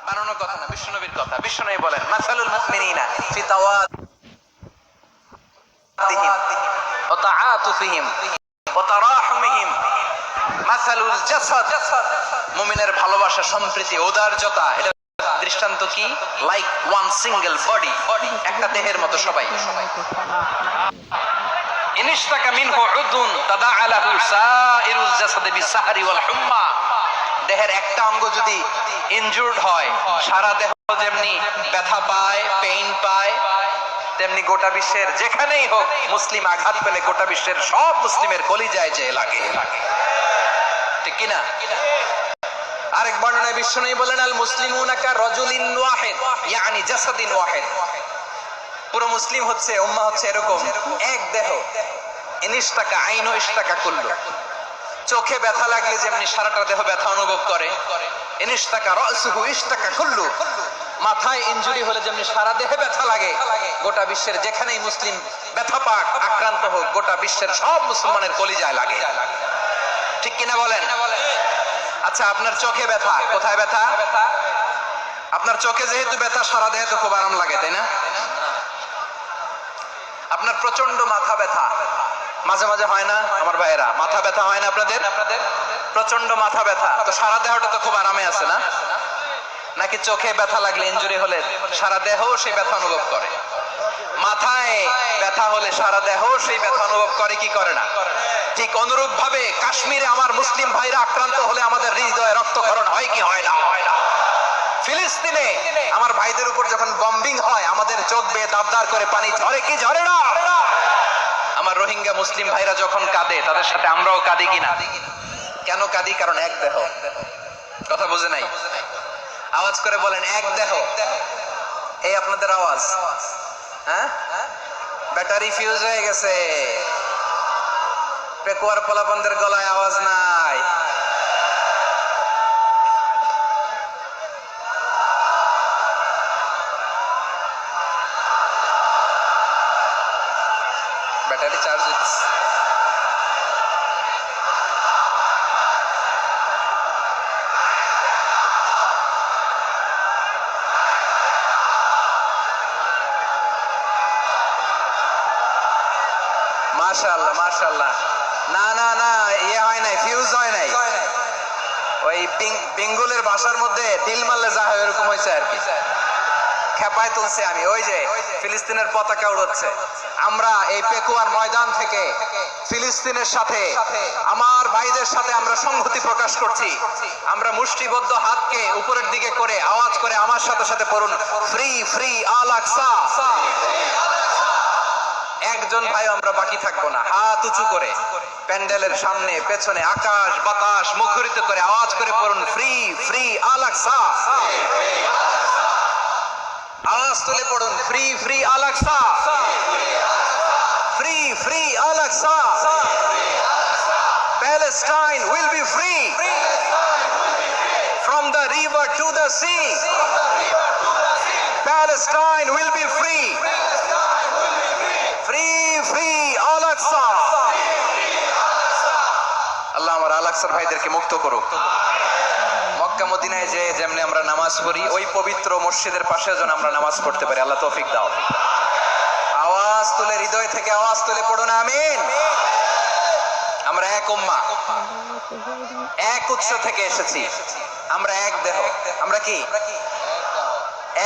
বানানোর কথা না, বিশ্বনবীর কথা। বিশ্বনবী বলেন মাসালুল মুমিনিনা ফি তাওয়াদিহিম ওয়া তাআতুফিহিম ওয়া তারাহুমিহিম মাসালুল জাসাদ, মুমিনের ভালোবাসা, সম্প্রীতি, ঔদার্যতা, এটা দৃষ্টান্ত কি? লাইক ওয়ান সিঙ্গেল বডি, একটা দেহের মতো সবাই। ইনিশতাকা মিনহু উদুন তাদাআ লাহু সাইরুল জাসাদি বিসাহরি ওয়াল হুম্মা, দেহের একটা অঙ্গ যদি ইনজুরড হয়, সারা দেহ যেমনি ব্যথা পায়, পেইন পায়, তেমনি গোটা বিশ্বের যেখানেই হোক মুসলিম আঘাত পেলে গোটা বিশ্বের সব মুসলিমের কলিজায় যে লাগে, ঠিক কিনা? আরেক বর্ণনায় বিশ্বনবী বলেন আল মুসলিমুনা কা রাজুলিন ওয়াহিদ ইয়ানি জাসাদিন ওয়াহিদ, পুরো মুসলিম হচ্ছে, উম্মাহ হচ্ছে এরকম এক দেহ। ইনিশতাকা আইনু ইশতাকা কুল্লু, চোখে ব্যথা লাগলে যেমনি সারাটা দেহ ব্যথা অনুভব করে, ইনিশতাকা রাসুহু ইশতাকা কুল্লু, মাথায় ইনজুরি হলে যেমনি সারা দেহে ব্যথা লাগে, গোটা বিশ্বের যেখানেই মুসলিম ব্যথা পাক, আক্রান্ত হোক, গোটা বিশ্বের সব মুসলমানের কলিজায় লাগে, ঠিক কিনা বলেন? আচ্ছা, আপনার চোখে ব্যথা, কোথায় ব্যথা? আপনার চোখে যেহেতু ব্যথা, সারা দেহে তো খুব আরাম লাগে, তাই না? আপনার প্রচন্ড মাথা ব্যথা মাঝে মাঝে হয় না আমার ভাইয়েরা? মাথা ব্যথা হয় না আপনাদের? প্রচন্ড মাথা ব্যথা, তো সারা দেহটা তো খুব আরামে আছে না? নাকি চোখে ব্যথা লাগলে, ইনজুরি হলে সারা দেহ সেই ব্যথা অনুভব করে? মাথায় ব্যথা হলে সারা দেহ সেই ব্যথা অনুভব করে কি করে না? ঠিক অনুরূপ ভাবে কাশ্মীরে আমার মুসলিম ভাইরা আক্রান্ত হলে আমাদের হৃদয়ে রক্তক্ষরণ হয় কি হয় না? ফিলিস্তিনে আমার ভাইদের উপর যখন বম্বিং হয়, আমাদের চোখ বেয়ে দাবদার করে পানি ঝরে কি ঝরে না? আমার রোহিঙ্গা মুসলিম ভাইরা যখন কাঁদে, তাদের সাথে আমরাও কাঁদি কিনা? কেন কাঁদি? কারণ এক দেহ। কথা বুঝে নাই? আওয়াজ করে বলেন এক দেহ। এই আপনাদের আওয়াজ, হ্যাঁ? ব্যাটারি ফিউজ হয়ে গেছে, পেকুয়ার পোলাপানদের গলায় আওয়াজ নাই। ব্যাটারি চার্জ হচ্ছে। মাশাআল্লাহ মাশাআল্লাহ। না না না, ইয়ে হয় নাই, ফিউজ হয় নাই। ওই বেঙ্গলের ভাষার মধ্যে ডিল মারলে যা হয় এরকম হয়েছে আর কি। খেপায় তুলছে আমি, ওই যে ফিলিস্তিনের পতাকা উড়ছে। আমরা এই পেকুয়ার ময়দান থেকে ফিলিস্তিনের সাথে, আমার ভাইদের সাথে আমরা সংহতি প্রকাশ করছি। আমরা মুষ্টিবদ্ধ হাতকে উপরের দিকে করে আওয়াজ করে আমার সাথে সাথে পড়ুন, ফ্রি ফ্রি আল আকসা। একজন ভাই আমরা বাকি থাকবো না, হাত উঁচু করে প্যান্ডেলের সামনে পেছনে আকাশ বাতাস মুখরিত করে আওয়াজ করে পড়ুন, ফ্রি ফ্রি আল আকসা। আওয়াজ তুলে পড়ুন, free free Al Aqsa, free free Al Aqsa. Palestine will be free from the river to the sea. Palestine will be free. Free free Al Aqsa. আল্লাহ আমার আল আকসার ভাইদেরকে মুক্ত করুক। মক্কা মদিনায় যে যেমনি আমরা নামাজ পড়ি, ওই পবিত্র মসজিদের পাশে যেন আমরা নামাজ পড়তে পারি। আল্লাহ তৌফিক দাও। আওয়াজ তুলে, হৃদয় থেকে আওয়াজ তুলে পড়ুন আমিন। আমরা এক উম্মাহ, এক উৎস থেকে এসেছি, আমরা এক দেহ। আমরা কি?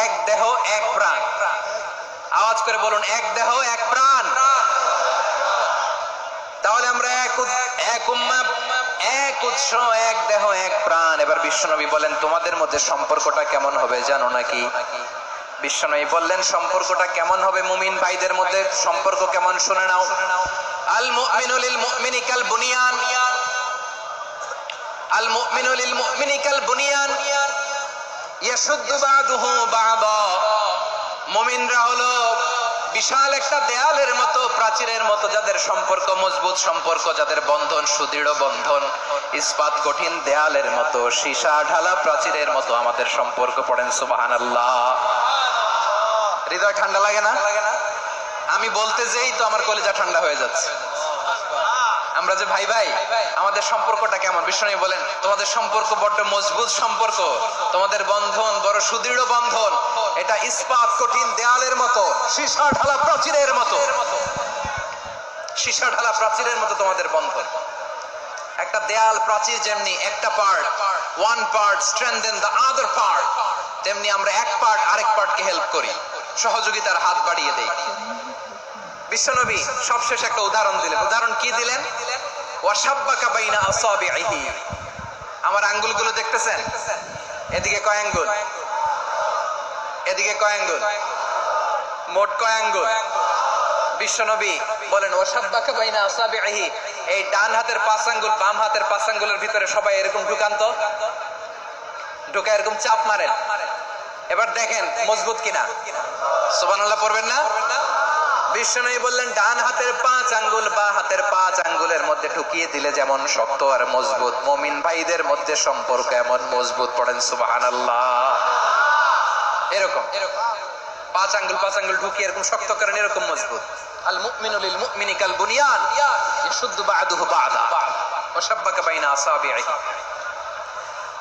এক দেহ এক প্রাণ। আওয়াজ করে বলুন, এক দেহ এক প্রাণ। তাহলে আমরা এক উম্মাহ, এক উৎস, এক দেহ এক প্রাণ। এবার বিশ্বনবী বলেন, তোমাদের মধ্যে সম্পর্কটা কেমন হবে জানো নাকি? বিশ্বনবী বললেন, সম্পর্কটা কেমন হবে মুমিন ভাইদের মধ্যে? সম্পর্ক কেমন শুনে নাও। আল মুমিনু লিল মুমিনি কাল বুনিয়ান, আল মুমিনু লিল মুমিনি কাল বুনিয়ান ইয়াশুদ্দু বাদুহু বাদা। মুমিনরা হলো বিশাল একটা দেয়ালের মতো, প্রাচীরের মতো, যাদের সম্পর্ক মজবুত সম্পর্ক, যাদের বন্ধন সুদৃঢ় বন্ধন, ইস্পাত কঠিন দেয়ালের মতো, সীসা ঢালা প্রাচীরের মতো আমাদের সম্পর্ক। পড়েন সুবহানাল্লাহ। হৃদয় ঠান্ডা লাগে না? আমি বলতে যেই তো আমার কলিজা ঠান্ডা হয়ে যাচ্ছে। আমরা যে ভাই ভাই, আমাদের সম্পর্কটা কেমন? বিষ্ণু বলেন তোমাদের সম্পর্ক বড্ড মজবুত সম্পর্ক, তোমাদের বন্ধন বড় সুদৃঢ় বন্ধন, এটা ইস্পাত কঠিন দেয়ালের মতো, সীসা ঢালা প্রাচীরের মতো, সীসা ঢালা প্রাচীরের মতো তোমাদের বন্ধন। একটা দেয়াল প্রাচীর যেমনি একটা part, one part strengthen the other part, তেমনি আমরা এক পার্ট আরেক পার্টকে হেল্প করি, সহযোগিতার হাত বাড়িয়ে দেই। বিশ্বনবী সবশেষ একটা উদাহরণ দিলেন। উদাহরণ কি দিলেন? ওয়াশাব্বাকা বাইনা আসাবিহি, আমার আঙ্গুলগুলো দেখতেছেন? এদিকে কয় আঙ্গুল, এদিকে কয় আঙ্গুল, মোট কয় আঙ্গুল? বিশ্বনবী বলেন ওয়াশাব্বাকা বাইনা আসাবিহি, এই ডান হাতের 5 আঙ্গুল বাম হাতের 5 আঙ্গুলের ভিতরে সবাই এরকম ঢুকান তো, ঢুকা এরকম চাপ মারেন, এবার দেখেন মজবুত কিনা। সুবহানাল্লাহ পড়বেন না? বিশ্বনবী বললেন ডান হাতের 5 আঙ্গুল বা হাতের 5 আঙ্গুলের মধ্যে ঢুকিয়ে দিলে যেমন শক্ত আর মজবুত, মুমিন ভাইদের মধ্যে সম্পর্ক এমন মজবুত। পড়েন সুবহানাল্লাহ। এরকম 5 আঙ্গুল ঢুকিয়ে এরকম শক্ত করেন, এরকম মজবুত। আল মুমিনু লিল মুমিনি কাল বুনিয়ান ইয়াশুদ্দু বা'দুহু বা'দা ওয়া শাব্বাকা বাইনা আসাবিহি।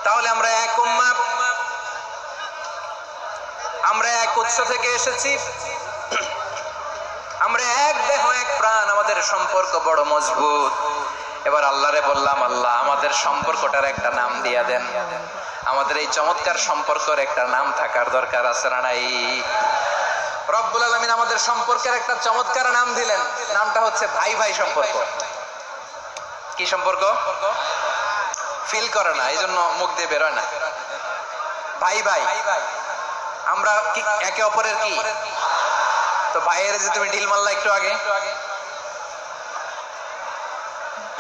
তাহলে আমরা এক উম্মাহ, আমরা এক উৎস থেকে এসেছি, আমরা এক দেহ এক প্রাণ, আমাদের সম্পর্ক বড় মজবুত। এবার আল্লাহরে বললাম, আল্লাহ আমাদের সম্পর্কটার একটা নাম দিয়া দেন। আমাদের এই চমৎকার সম্পর্কের একটা নাম থাকার দরকার আছে না নাই? রব্বুল আলামিন আমাদের সম্পর্কের একটা চমৎকার নাম দিলেন, নামটা হচ্ছে ভাই ভাই সম্পর্ক। কি সম্পর্ক? ফিল করে না, এই জন্য মুখ দিয়ে বেরোয় না। ভাই ভাই, আমরা কি একে অপরের কি? তো ভাইয়ের যে তুমি ঢিল মারলা একটু আগে,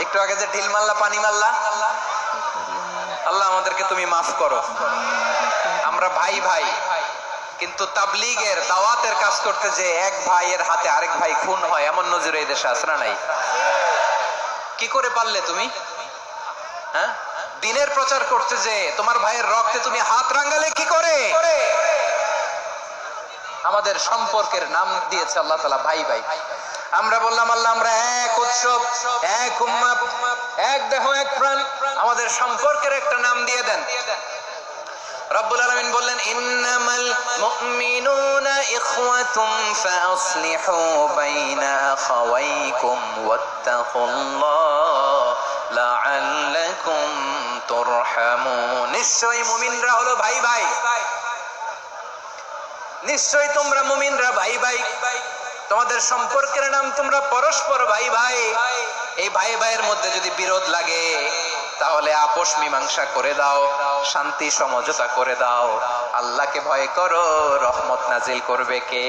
একটু আগে যে ঢিল মারলা, পানি মারলা, আল্লাহ আমাদেরকে তুমি মাফ করো। আমরা ভাই ভাই, কিন্তু তাবলীগের দাওয়াতের কাজ করতে যে এক ভাইয়ের হাতে আরেক ভাই খুন হয়, এমন নজির এই দেশে আছে না নাই? কি করে পারলে তুমি? হ্যাঁ, দিনের প্রচার করতে যে তোমার ভাইয়ের রক্তে তুমি হাত রাঙালে কি করে? আমাদের সম্পর্কের নাম দিয়েছে আল্লাহ তাআলা ভাই ভাই। আমরা বললাম আল্লাহ আমরা এক উৎসব, এক উম্মাহ, এক দেহ এক প্রাণ, আমাদের সম্পর্কের একটা নাম দিয়ে দেন। রব্বুল আলামিন বললেন ইন্নামাল মুমিনুনা ইখওয়াতুম ফাসলিহু বাইনা আখাওয়াইকুম ওয়াত্তাকুল্লাহ লাআল্লাকুম তুরহামুন। নিশ্চয়ই মুমিনরা হলো ভাই ভাই, নিশ্চয়ই তোমরা মুমিনরা ভাই ভাই, তোমাদের সম্পর্কের নাম তোমরা পরস্পর ভাই ভাই। এই ভাই ভাইয়ের মধ্যে যদি বিরোধ লাগে তাহলে আপোষ মীমাংসা করে দাও, শান্তি সমঝোতা করে দাও। আল্লাহকে ভয় করো, রহমত নাজিল করবে কে?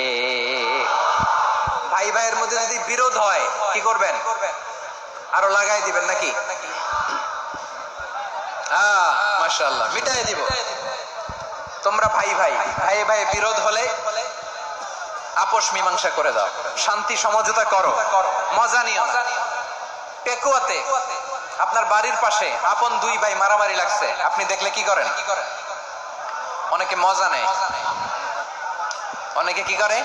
ভাই ভাইয়ের মধ্যে যদি বিরোধ হয় কি করবেন? আরো লাগাই দিবেন নাকি? মাশাআল্লাহ, মিটাই দিব। তোমরা ভাই ভাই, ভাই ভাই বিরোধ হলে আপোষ মীমাংসা করে দাও, শান্তি সমঝোতা করো, মজা নিও না। পেকুয়াতে আপনার বাড়ির পাশে আপন 2 ভাই মারামারি লাগছে, আপনি দেখলে কি করেন? অনেকে মজা নেয়, অনেকে কি করে?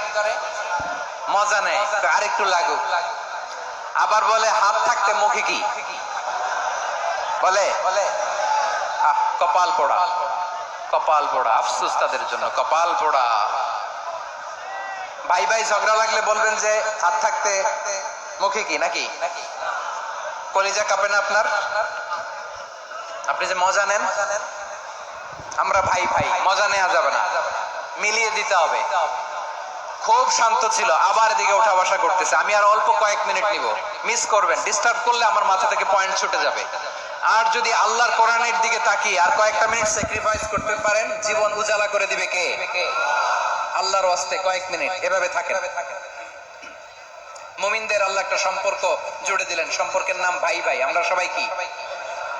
মজা নেয়, আরেকটু লাগুক। আবার বলে হাত থাকতে মুখে কি বলে? কপাল পোড়া, কপাল পোড়া। আফসোস তাদের জন্য, কপাল পোড়া। ভাই ভাই ঝগড়া লাগলে বলবেন যে হাত থাকতে মুখে কি, নাকি? কলিজা কাঁপে না আপনার? আপনি যে মজা নেন, আমরা ভাই ভাই, মজা নেওয়া যাবে না, মিলিয়ে দিতে হবে। খুব শান্ত ছিল, আবার এদিকে ওঠা বসা করতেছে। আমি আর অল্প কয়েক মিনিট নিব, মিস করবেন। ডিস্টার্ব করলে আমার মাথা থেকে পয়েন্ট ছুটে যাবে। আর যদি আল্লাহর কোরআনের দিকে তাকিয়ে আর কয়েকটা মিনিট স্যাক্রিফাইস করতে পারেন, জীবন উজালা করে দিবে কে? আল্লাহর ওয়াস্তে কয়েক মিনিট এভাবে থাকেন। মুমিনদের আল্লাহ একটা সম্পর্ক জুড়ে দিলেন, সম্পর্কের নাম ভাই ভাই। আমরা সবাই কি?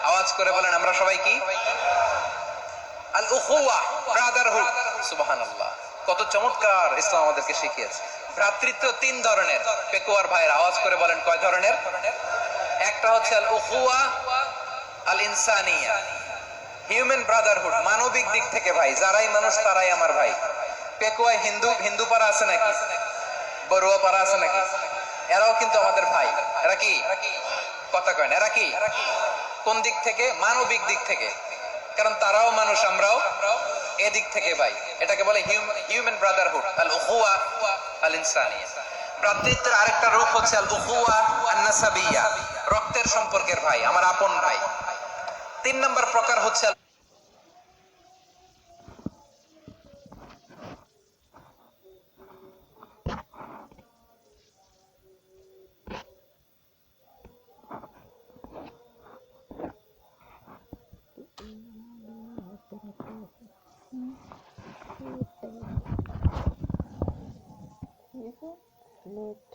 আওয়াজ করে বলেন, আমরা সবাই কি? আল উখুওয়া, ব্রাদারহুড। সুবহানাল্লাহ, কত চমৎকার ইসলাম আমাদেরকে শিখিয়েছে। ভ্রাতৃত্ব 3 ধরনের। পেকুয়ার ভাইয়ের আওয়াজ করে বলেন কয় ধরনের? একটা হচ্ছে আল উখুওয়া আল ইনসানিয়া, হিউম্যান ব্রাদারহুড, মানবিক দিক থেকে ভাই, যারাই মানুষ তারাই আমার ভাই। পেকুয়ায় হিন্দু পাড়া আছে নাকি? বড়ুয়া পাড়া আছে নাকি? এরাও কিন্তু আমাদের ভাই। এরা কি? কথা কয় না। এরা কি? কোন দিক থেকে? মানবিক দিক থেকে। কারণ তারাও মানুষ, আমরাও এদিক থেকে ভাই। এটাকে বলে হিউম্যান ব্রাদারহুড, আল উখুয়া আল ইনসানিয়া। ভ্রাতৃত্বের আরেকটা রূপ হচ্ছে আল উখুয়া আন নাসাবিয়া, রক্তের সম্পর্কের ভাই, আমার আপন ভাই। 3 নম্বর প্রকার হচ্ছে Yes, sir.